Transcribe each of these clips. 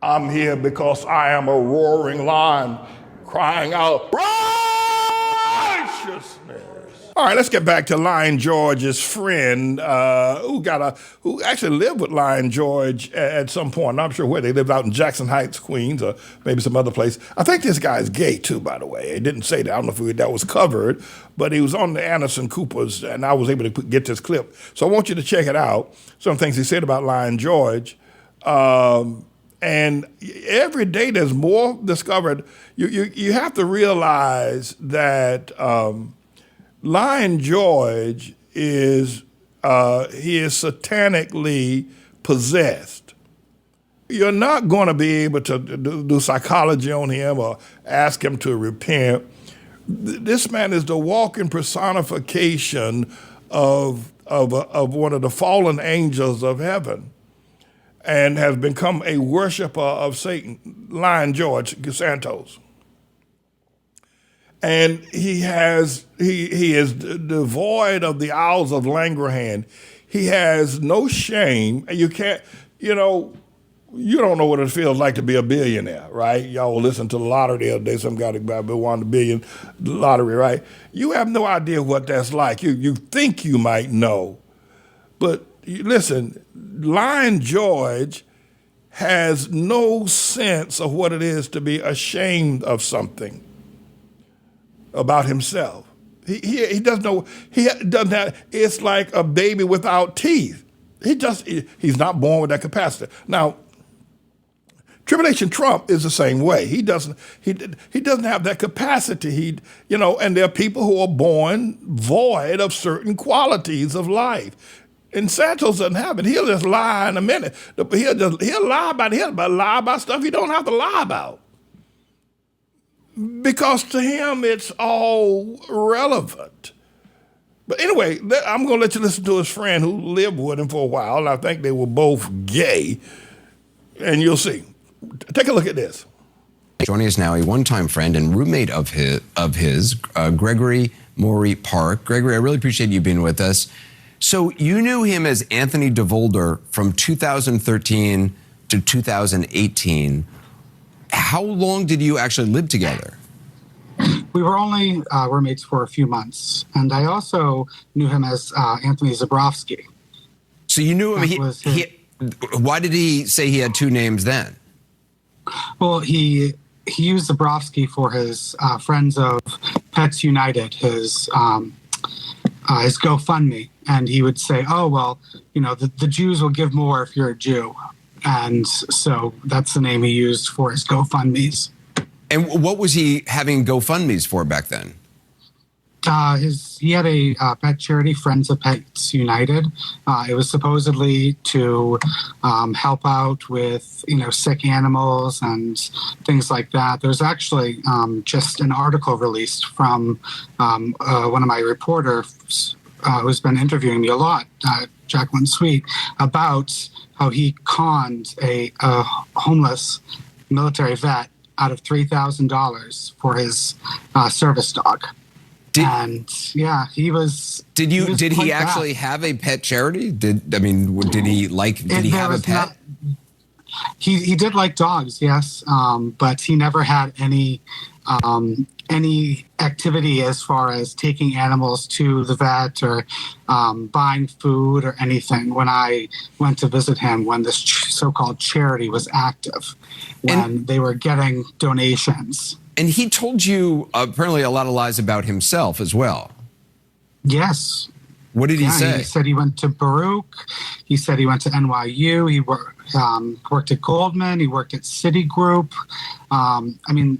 I'm here because I am a roaring lion crying out righteousness. All right, let's get back to Lion George's friend, who actually lived with Lion George at some point. I'm not sure where they lived, out in Jackson Heights, Queens, or maybe some other place. I think this guy's gay too, by the way. He didn't say that. I don't know if that was covered, but he was on the Anderson Coopers, and I was able to get this clip. So I want you to check it out. Some things he said about Lion George. And every day there's more discovered. You have to realize that Lion George is he is satanically possessed. You're not going to be able to do psychology on him or ask him to repent. This man is the walking personification of one of the fallen angels of heaven, and has become a worshiper of Satan, Lion George Santos. And he is devoid of the Owls of Langerhans. He has no shame. You can't, you don't know what it feels like to be a billionaire, right? Y'all listen to the lottery the other day. Some guy that won the billion lottery, right? You have no idea what that's like. You think you might know, but listen, Lion George has no sense of what it is to be ashamed of something about himself. He doesn't know. He doesn't have. It's like a baby without teeth. He's not born with that capacity. Now, Tribulation Trump is the same way. He doesn't have that capacity. And there are people who are born void of certain qualities of life. And Santos doesn't have it. He'll just lie in a minute. He'll lie about stuff he don't have to lie about. Because to him, it's all relevant. But anyway, I'm going to let you listen to his friend who lived with him for a while. And I think they were both gay. And you'll see. Take a look at this. Joining us now, a one-time friend and roommate of his, Gregory Maury Park. Gregory, I really appreciate you being with us. So you knew him as Anthony DeVolder from 2013 to 2018. How long did you actually live together? We were only roommates for a few months. And I also knew him as Anthony Zabrowski. So you knew him. Why did he say he had two names then? Well, he used Zabrowski for his Friends of Pets United, his GoFundMe. And he would say, oh, well, the Jews will give more if you're a Jew. And so that's the name he used for his GoFundMes. And what was he having GoFundMes for back then? He had a pet charity, Friends of Pets United. It was supposedly to help out with, sick animals and things like that. There's actually just an article released from one of my reporters who's been interviewing me a lot, Jacqueline Sweet, about how he conned a homeless military vet out of $3,000 for his service dog. He was. Did he actually have a pet charity? Did he have a pet? He did like dogs, yes, but he never had any activity as far as taking animals to the vet or buying food or anything. When I went to visit him, when this so-called charity was active, when they were getting donations. And he told you apparently a lot of lies about himself as well. Yes. What did he say? He said he went to Baruch. He said he went to NYU. He worked at Goldman. He worked at Citigroup. I'm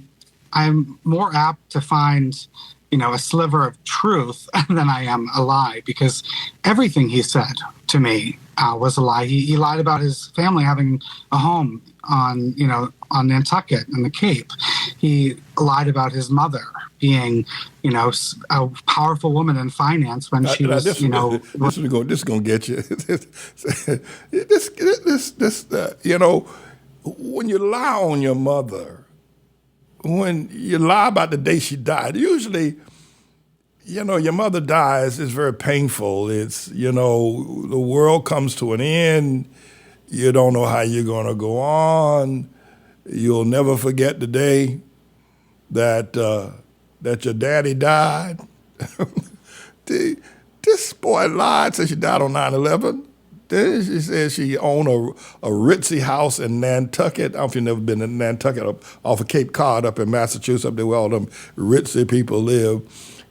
more apt to find, a sliver of truth than I am a lie, because everything he said to me was a lie. He lied about his family having a home on Nantucket and the Cape. He lied about his mother being, a powerful woman in finance when she was, This is going to get you. When you lie on your mother, when you lie about the day she died, usually, your mother dies, it's very painful. It's, the world comes to an end. You don't know how you're going to go on. You'll never forget the day that that your daddy died. This boy lied, said she died on 9/11. Then she said she owned a ritzy house in Nantucket. I don't know if you've never been to Nantucket, off of Cape Cod up in Massachusetts, up there where all them ritzy people live,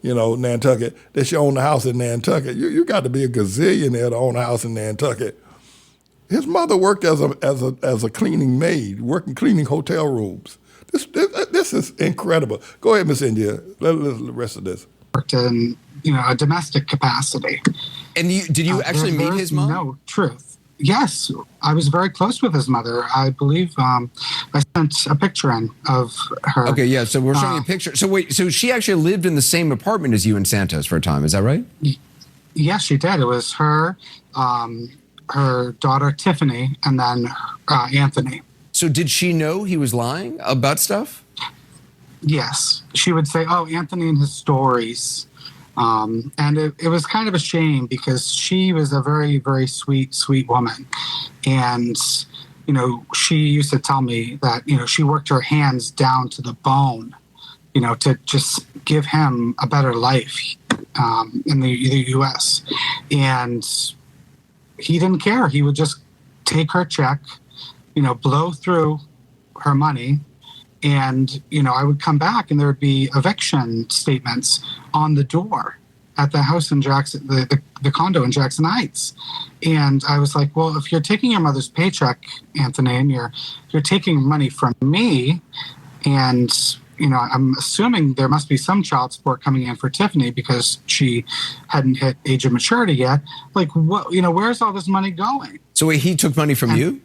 Nantucket. That she owned a house in Nantucket. You got to be a gazillionaire to own a house in Nantucket. His mother worked as a cleaning maid, cleaning hotel rooms. This is incredible. Go ahead, Miss India. Let the rest of this. Worked in a domestic capacity. And did you actually meet his mom? No, truth. Yes, I was very close with his mother. I believe I sent a picture in of her. Okay, yeah, so we're showing a picture. So wait, so she actually lived in the same apartment as you in Santos for a time, is that right? Yes, she did. It was her, her daughter Tiffany, and then Anthony. So did she know he was lying about stuff? Yes. She would say, oh, Anthony and his stories. And it was kind of a shame because she was a very, very sweet, sweet woman. And, she used to tell me that, she worked her hands down to the bone, to just give him a better life in the U.S. And he didn't care. He would just take her check, blow through her money. And, I would come back and there would be eviction statements on the door at the house in Jackson, the condo in Jackson Heights. And I was like, well, if you're taking your mother's paycheck, Anthony, and you're taking money from me, and, I'm assuming there must be some child support coming in for Tiffany because she hadn't hit age of maturity yet. Like, what, where's all this money going? So wait, he took money from you?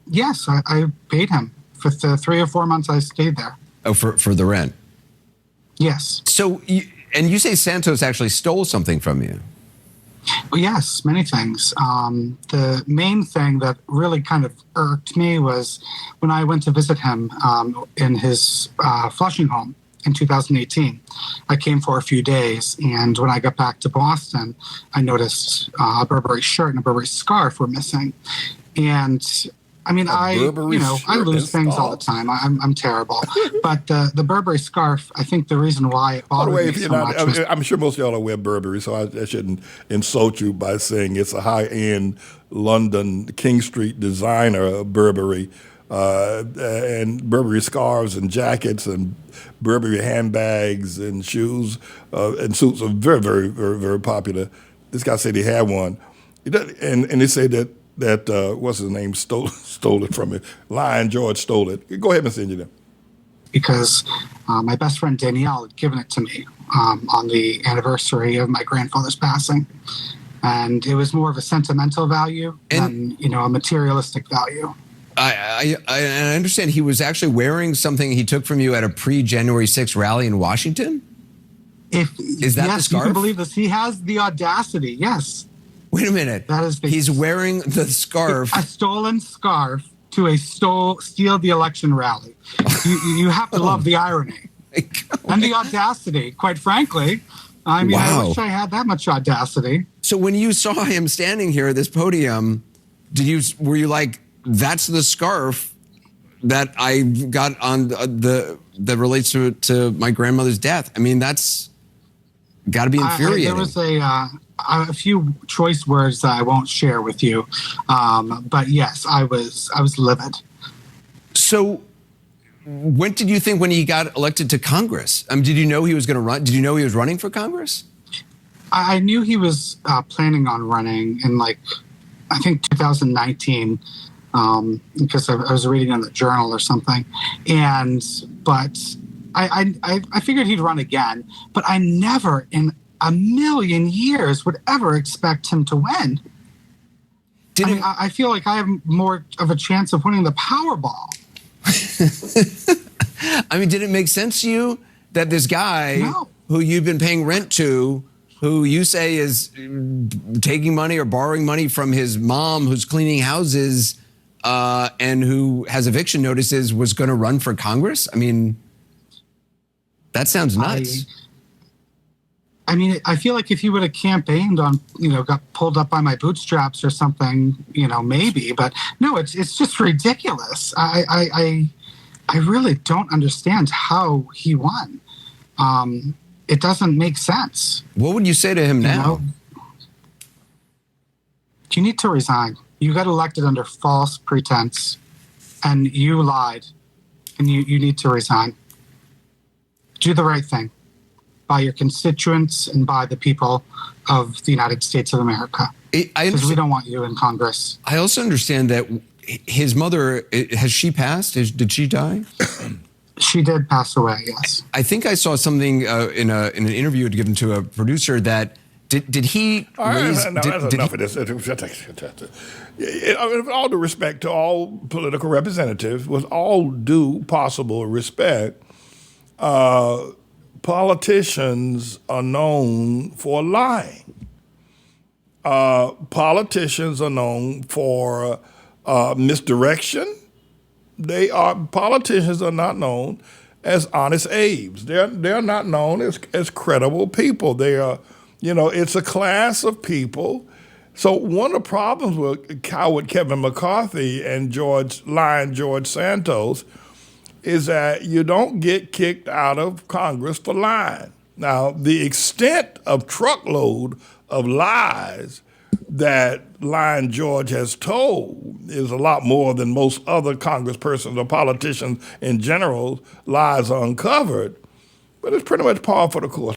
Yes, I paid him. For the 3 or 4 months I stayed there. Oh, for the rent? Yes. So, you say Santos actually stole something from you? Well, yes, many things. The main thing that really kind of irked me was when I went to visit him in his Flushing home in 2018. I came for a few days, and when I got back to Boston, I noticed a Burberry shirt and a Burberry scarf were missing. And I mean, I lose things all the time. I'm terrible. But the Burberry scarf, I think the reason why it bothered me so much was... I'm sure most of y'all don't wear Burberry, so I shouldn't insult you by saying it's a high-end London King Street designer, Burberry, and Burberry scarves and jackets and Burberry handbags and shoes and suits are very, very, very, very popular. This guy said he had one. And they say that what's his name, stole it from me. Lion George stole it. Go ahead, Mr. Engineer. Because my best friend Danielle had given it to me on the anniversary of my grandfather's passing. And it was more of a sentimental value than, a materialistic value. I understand he was actually wearing something he took from you at a pre-January 6th rally in Washington? Is that the scarf? Yes, you can believe this. He has the audacity, yes. Wait a minute. He's wearing the scarf. A stolen scarf to a steal the election rally. You have to love the irony. And the audacity, quite frankly. I mean, wow. I wish I had that much audacity. So when you saw him standing here at this podium, were you like, that's the scarf that I got on that relates to my grandmother's death? I mean, that's got to be infuriating. There was a few choice words that I won't share with you, but yes, I was livid. So, what did you think when he got elected to Congress? Did you know he was going to run? Did you know he was running for Congress? I knew he was planning on running in I think 2019, because I was reading in the Journal or something, but I figured he'd run again, but I never in a million years would ever expect him to win. I feel like I have more of a chance of winning the Powerball. Did it make sense to you that this guy who you've been paying rent to, who you say is taking money or borrowing money from his mom who's cleaning houses and who has eviction notices, was going to run for Congress? That sounds nuts. I mean, I feel like if you would have campaigned on, got pulled up by my bootstraps or something, maybe. But no, it's just ridiculous. I really don't understand how he won. It doesn't make sense. What would you say to him now? You need to resign. You got elected under false pretense, and you lied, and you need to resign. Do the right thing by your constituents and by the people of the United States of America. Because we don't want you in Congress. I also understand that his mother, has she passed? Did she die? She did pass away, yes. I think I saw something in an interview I'd given to a producer that did he raise... That's enough of this. With all due respect to all political representatives, with all due possible respect, politicians are politicians are known for misdirection. Politicians are not known as honest Abes. They're not known as credible people. They are, it's a class of people. So one of the problems with coward Kevin McCarthy and George Santos is that you don't get kicked out of Congress for lying. Now, the extent of truckload of lies that Lying George has told is a lot more than most other congresspersons or politicians in general lies are uncovered, but it's pretty much par for the course.